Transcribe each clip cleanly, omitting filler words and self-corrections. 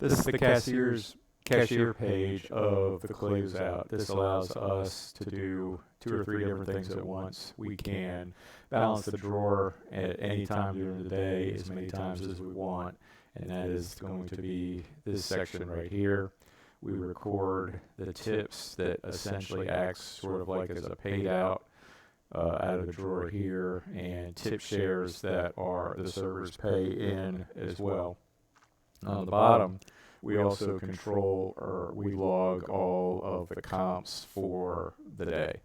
This is the cashier page of the Closeout. This allows us to do 2 or 3 different things at once. We can balance the drawer at any time during the day, as many times as we want, and that is going to be this section right here. We record the tips that essentially acts sort of like as a paid out out of the drawer here, and tip shares that are the servers pay in as well. On the bottom, we also control, or we log all of the comps for the day.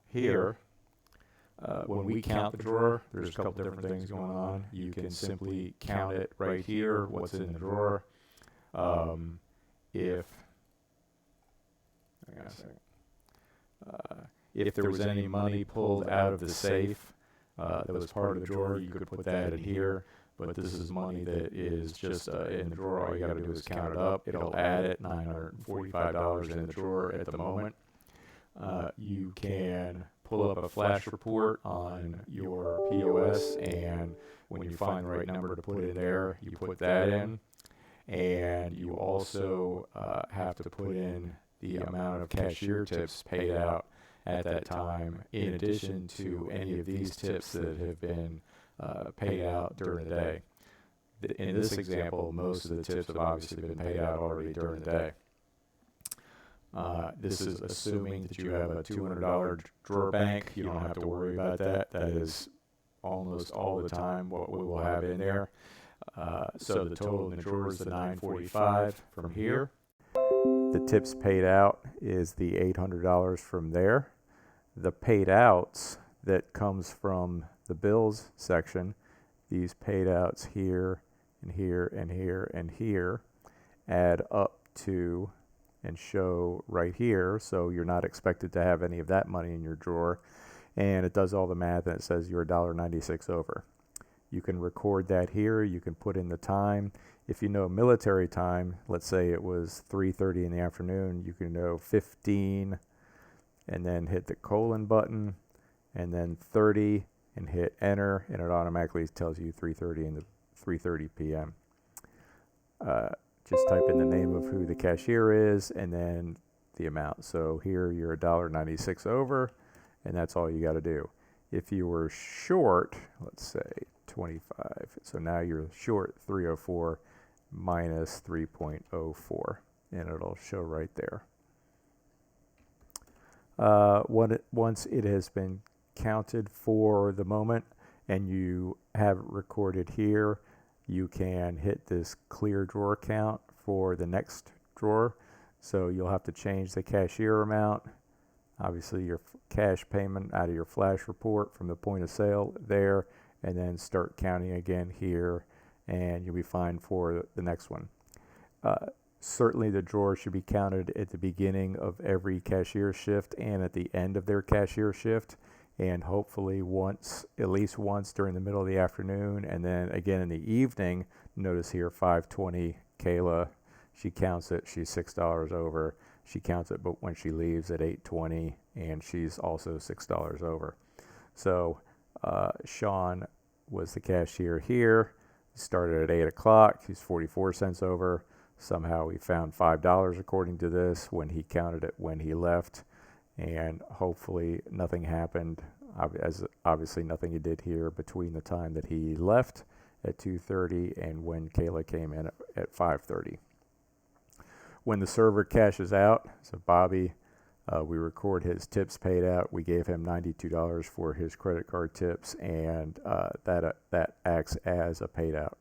Here, when we count the drawer, there's a couple different things going on. You can simply count it right here, what's in the drawer. If there was any money pulled out of the safe that was part of the drawer, you could put that in here. But this is money that is just in the drawer. All you got to do is count it up. It'll add it, $945 in the drawer at the moment. You can pull up a flash report on your POS, and when you find the right number to put in there, you put that in. And you also have to put in the amount of cashier tips paid out at that time, in addition to any of these tips that have been paid out during the day. In this example, most of the tips have obviously been paid out already during the day. This is assuming that you have a $200 drawer bank. You don't have to worry about that. That is almost all the time what we will have in there. So the total in the drawer is the $945 from here. The tips paid out is the $800 from there. The paid outs that comes from the bills section, these paid outs here and here and here and here add up to and show right here, so you're not expected to have any of that money in your drawer, and it does all the math and it says you're $1.96 over. You can record that here. You can put in the time. If you know military time, let's say it was 3:30 in the afternoon, you can know 15 and then hit the colon button and then 30 and hit enter, and it automatically tells you 3:30 in the 3:30 p.m. Just type in the name of who the cashier is and then the amount. So here you're $1.96 over, and that's all you got to do. If you were short, let's say 25, so now you're short 304 minus 3.04, and it'll show right there. Once it has been counted for the moment and you have it recorded here, you can hit this clear drawer count for the next drawer. So you'll have to change the cashier amount, obviously your cash payment out of your flash report from the point of sale there, and then start counting again here, and you'll be fine for the next one. Certainly the drawer should be counted at the beginning of every cashier shift and at the end of their cashier shift, and hopefully at least once during the middle of the afternoon, and then again in the evening. Notice here 5:20, Kayla, she counts it, she's $6 over. She counts it, but when she leaves at 8:20, and she's also $6 over. So Sean was the cashier here. He started at 8 o'clock. He's 44 cents over. Somehow he found $5 according to this when he counted it when he left, and hopefully nothing happened, obviously nothing he did here between the time that he left at 2:30 and when Kayla came in at 5:30. When the server cashes out, so Bobby, we record his tips paid out. We gave him $92 for his credit card tips, and that acts as a paid out.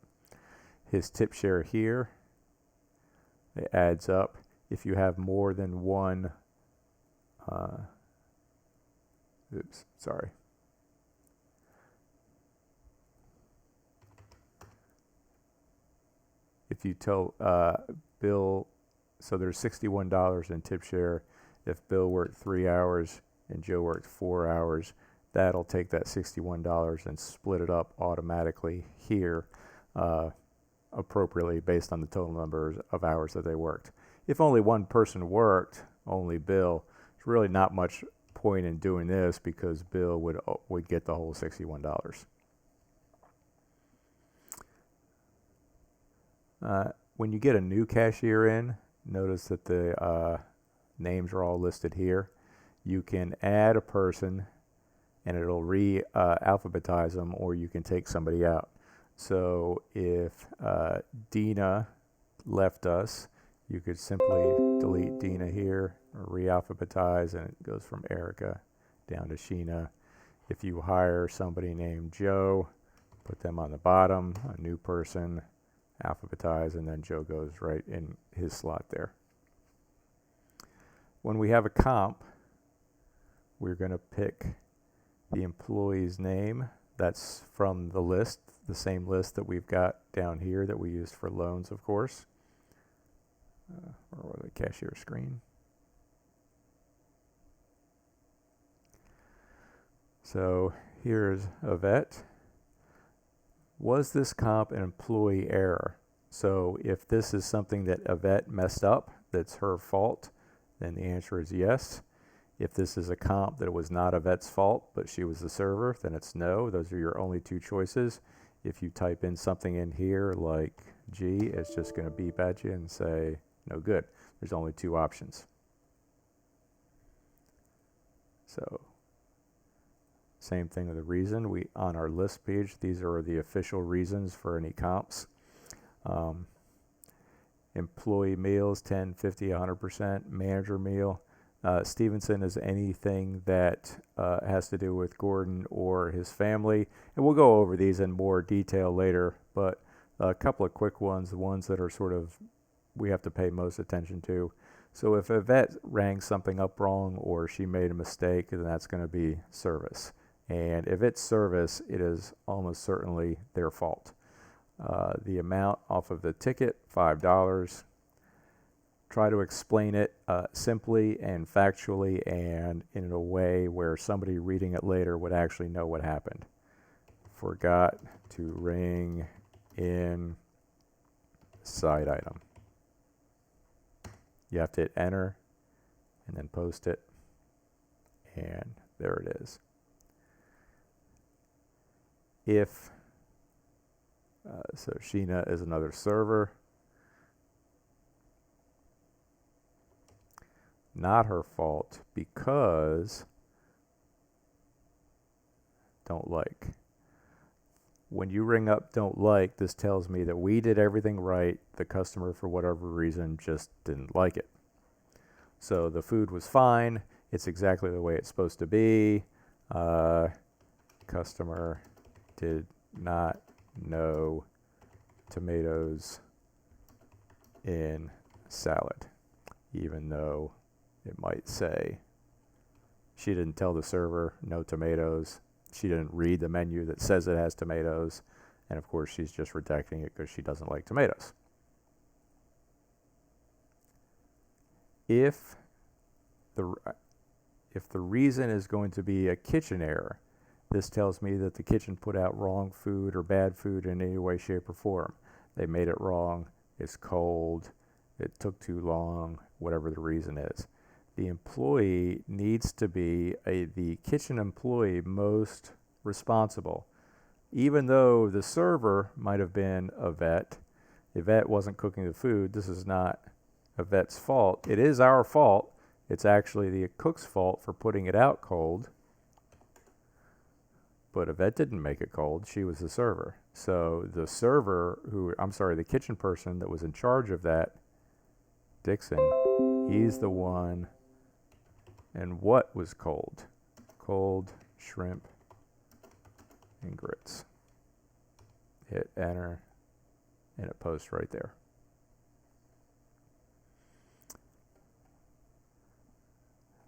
His tip share here, it adds up. If you have more than one, If you tell Bill, so there's $61 in tip share. If Bill worked 3 hours and Joe worked 4 hours, that'll take that $61 and split it up automatically here appropriately based on the total number of hours that they worked. If only one person worked, only Bill, there's really not much point in doing this because Bill would get the whole $61. When you get a new cashier in, notice that the names are all listed here. You can add a person and it'll alphabetize them, or you can take somebody out. So if Dina left us, you could simply delete Dina here, or re-alphabetize, and it goes from Erica down to Sheena. If you hire somebody named Joe, put them on the bottom, a new person, alphabetize, and then Joe goes right in his slot there. When we have a comp, we're going to pick the employee's name. That's from the list, the same list that we've got down here that we used for loans, of course, or the cashier screen. So here's Yvette. Was this comp an employee error? So if this is something that Yvette messed up, that's her fault, then the answer is yes. If this is a comp that it was not Yvette's fault, but she was the server, then it's no. Those are your only two choices. If you type in something in here like G, it's just going to beep at you and say, no good. There's only two options. So, same thing with the reason. On our list page, these are the official reasons for any comps. Employee meals, 10, 50, 100%. Manager meal. Stevenson is anything that has to do with Gordon or his family. And we'll go over these in more detail later, but a couple of quick ones, the ones that are sort of we have to pay most attention to. So if Yvette rang something up wrong or she made a mistake, then that's going to be service. And if it's service, it is almost certainly their fault. The amount off of the ticket, $5. Try to explain it simply and factually and in a way where somebody reading it later would actually know what happened. Forgot to ring in side item. You have to hit enter and then post it, and there it is. If so Sheena is another server. Not her fault because don't like. When you ring up don't like, this tells me that we did everything right. The customer, for whatever reason, just didn't like it. So the food was fine. It's exactly the way it's supposed to be. Customer did not know tomatoes in salad, even though it might say she didn't tell the server no tomatoes. She didn't read the menu that says it has tomatoes. And of course, she's just rejecting it because she doesn't like tomatoes. If the reason is going to be a kitchen error, this tells me that the kitchen put out wrong food or bad food in any way, shape, or form. They made it wrong. It's cold. It took too long, whatever the reason is. The employee needs to be the kitchen employee most responsible. Even though the server might have been Yvette, Yvette wasn't cooking the food. This is not Yvette's fault. It is our fault. It's actually the cook's fault for putting it out cold. But Yvette didn't make it cold. She was the server. So the server, the kitchen person that was in charge of that, Dixon, he's the one. And what was cold? Cold shrimp and grits. Hit enter, and it posts right there.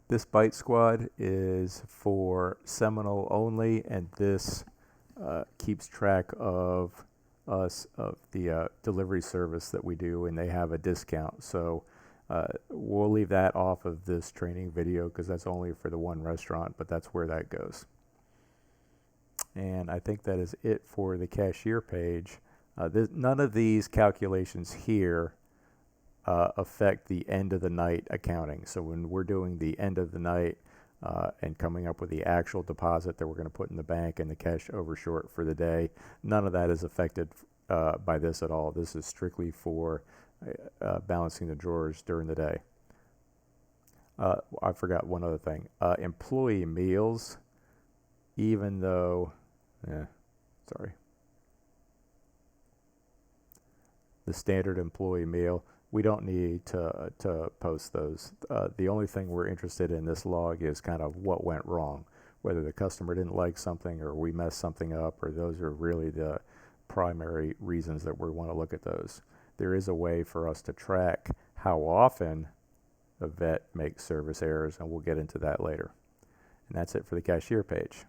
This Bite Squad is for Seminole only, and this keeps track of us, of the delivery service that we do, and they have a discount. So we'll leave that off of this training video because that's only for the one restaurant, but that's where that goes. And I think that is it for the cashier page. None of these calculations here affect the end of the night accounting. So when we're doing the end of the night and coming up with the actual deposit that we're going to put in the bank and the cash overshort for the day, none of that is affected by this at all. This is strictly for balancing the drawers during the day. I forgot one other thing. Employee meals, even though, sorry. The standard employee meal, we don't need to post those. The only thing we're interested in this log is kind of what went wrong, whether the customer didn't like something or we messed something up, or those are really the primary reasons that we want to look at those. There is a way for us to track how often a vet makes service errors, and we'll get into that later. And that's it for the cashier page.